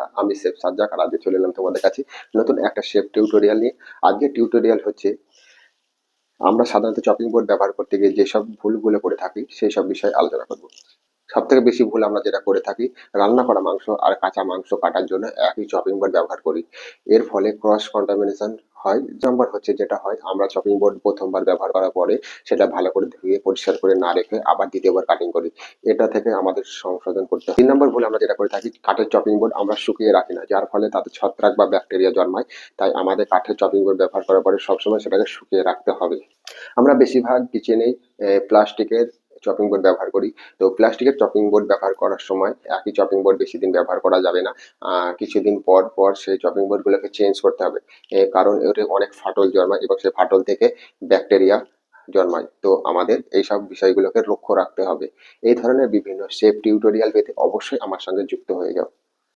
বন্ধুরা, আমি শেফ সাজ্জাক আর আজকে চলে এলাম তোমাদের কাছে নতুন একটা শেফ টিউটোরিয়াল নিয়ে। আজকে টিউটোরিয়াল হচ্ছে আমরা সাধারণত চপিং বোর্ড ব্যবহার করতে গিয়ে যেসব ভুলগুলো করে থাকি সেই সব বিষয়ে আলোচনা করব। সব থেকে বেশি ভুল আমরা যেটা করে থাকি, রান্না করা মাংস আর কাঁচা মাংস কাটার জন্য একই চপিং বোর্ড ব্যবহার করি। এর ফলে ক্রস কন্টামিনেশন হয়। নাম্বার হচ্ছে যেটা হয়, আমরা চপিং বোর্ড প্রথমবার ব্যবহার করার পরে সেটা ভালো করে ধুয়ে পরিষ্কার করে না রেখে আবার দ্বিতীয়বার কাটিং করি। এটা থেকে আমাদের সংশোধন করতে হয়। 3 নম্বর ভুল আমরা যেটা করে থাকি, কাঠের চপিং বোর্ড আমরা শুকিয়ে রাখি না, যার ফলে তাতে ছত্রাক বা ব্যাকটেরিয়া জন্মায়। তাই আমাদের কাঠের চপিং বোর্ড ব্যবহার করার পরে সবসময় সেটাকে শুকিয়ে রাখতে হবে। আমরা বেশিরভাগ কিচেনেই প্লাস্টিকের চপিং বোর্ড ব্যবহার করি। তো প্লাস্টিকের চপিং বোর্ড ব্যবহার করার সময় একই চপিং বোর্ড বেশি দিন ব্যবহার করা যাবে না। কিছুদিন পর পর সেই চপিং বোর্ডগুলোকে চেঞ্জ করতে হবে। কারণ এর অনেক ফাটল জন্মায় এবং সেই ফাটল থেকে ব্যাকটেরিয়া জন্মায়। তো আমাদের এইসব বিষয়গুলোকে লক্ষ্য রাখতে হবে। এই ধরনের বিভিন্ন শেফ টিউটোরিয়াল পেতে অবশ্যই আমার সঙ্গে যুক্ত হয়ে যাও।